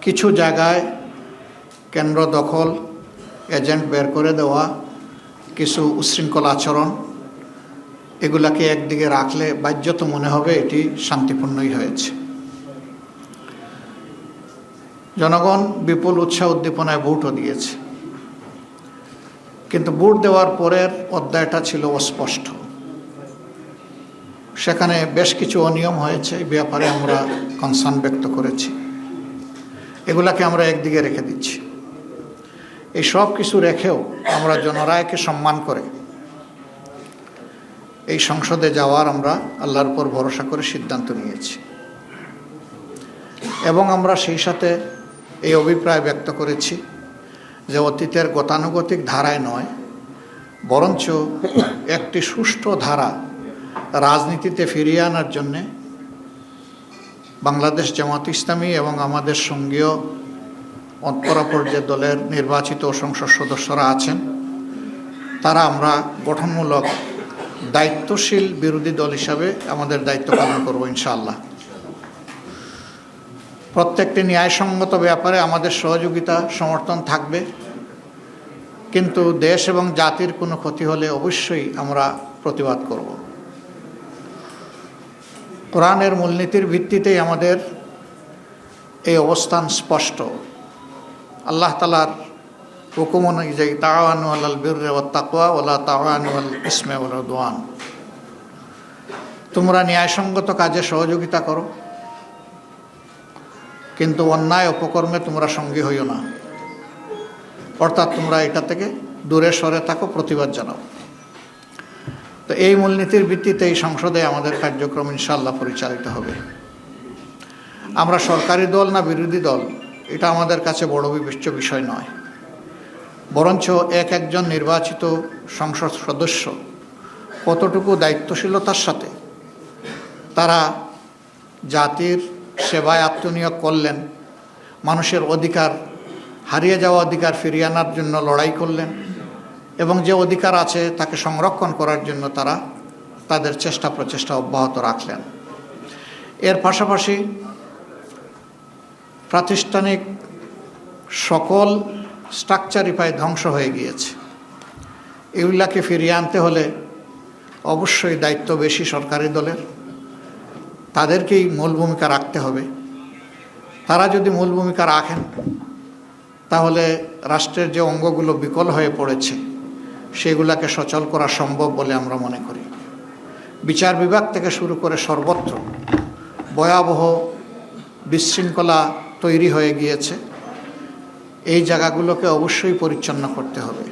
কিছু জায়গায় কেন্দ্র দখল, এজেন্ট বের করে দেওয়া, কিছু উচ্ছৃঙ্খল আচরণ, এগুলাকে একদিকে রাখলে বাহ্যত মনে হবে এটি শান্তিপূর্ণই হয়েছে। জনগণ বিপুল উৎসাহ উদ্দীপনায় ভোটও দিয়েছে, কিন্তু ভোট দেওয়ার পরের অধ্যায়টা ছিল অস্পষ্ট। সেখানে বেশ কিছু অনিয়ম হয়েছে, এই ব্যাপারে আমরা কনসার্ন ব্যক্ত করেছি। এগুলাকে আমরা একদিকে রেখে দিচ্ছি। এই সব কিছু রেখেও আমরা জনরায়কে সম্মান করে এই সংসদে যাওয়ার আমরা আল্লাহর উপর ভরসা করে সিদ্ধান্ত নিয়েছি, এবং আমরা সেই সাথে এই অভিপ্রায় ব্যক্ত করেছি যে অতীতের গতানুগতিক ধারায় নয়, বরঞ্চ একটি সুষ্ঠু ধারা রাজনীতিতে ফিরিয়ে আনার জন্যে বাংলাদেশ জামাত ইসলামী এবং আমাদের সঙ্গীয় অপরাপর যে দলের নির্বাচিত সংসদ সদস্যরা আছেন, তারা আমরা গঠনমূলক দায়িত্বশীল বিরোধী দল হিসাবে আমাদের দায়িত্ব পালন করব ইনশাআল্লাহ। প্রত্যেকটি ন্যায়সঙ্গত ব্যাপারে আমাদের সহযোগিতা সমর্থন থাকবে, কিন্তু দেশ এবং জাতির কোনো ক্ষতি হলে অবশ্যই আমরা প্রতিবাদ করব। কোরআনের মূলনীতির ভিত্তিতেই আমাদের এই অবস্থান স্পষ্ট। আল্লাহ তাআলার হুকুম অনুযায়ী তাআওয়ানু আলাল বিররি ওয়াত তাকওয়া ওয়ালা তাআওয়ানু আলাল ইসমি ওয়াল উদওয়ান, তোমরা ন্যায়সঙ্গত কাজে সহযোগিতা করো, কিন্তু অন্যায় অপকর্মে তোমরা সঙ্গী হইও না। অর্থাৎ তোমরা এটা থেকে দূরে সরে থাকো, প্রতিবাদ জানাও। তো এই মূলনীতির ভিত্তিতে এই সংসদে আমাদের কার্যক্রম ইনশাআল্লাহ পরিচালিত হবে। আমরা সরকারি দল না বিরোধী দল, এটা আমাদের কাছে বড় বিবেচ্য বিষয় নয়, বরঞ্চ একজন নির্বাচিত সংসদ সদস্য কতটুকু দায়িত্বশীলতার সাথে তারা জাতির সেবায় আত্মনিয়োগ করলেন, মানুষের অধিকার, হারিয়ে যাওয়া অধিকার ফিরিয়ে আনার জন্য লড়াই করলেন, এবং যে অধিকার আছে তাকে সংরক্ষণ করার জন্য তারা তাদের চেষ্টা প্রচেষ্টা অব্যাহত রাখলেন। এর পাশাপাশি প্রাতিষ্ঠানিক সকল স্ট্রাকচারই প্রায় ধ্বংস হয়ে গিয়েছে। এগুলাকে ফিরিয়ে আনতে হলে অবশ্যই দায়িত্ব বেশি সরকারি দলের, তাদেরকেই মূল ভূমিকা রাখতে হবে। তারা যদি মূল ভূমিকা রাখেন তাহলে রাষ্ট্রের যে অঙ্গগুলো বিকল হয়ে পড়েছে সেগুলাকে সচল করা সম্ভব বলে আমরা মনে করি। বিচার বিভাগ থেকে শুরু করে সর্বত্র ভয়াবহ বিশৃঙ্খলা তৈরি হয়ে গিয়েছে। এই জায়গাগুলোকে অবশ্যই পরিচ্ছন্ন করতে হবে।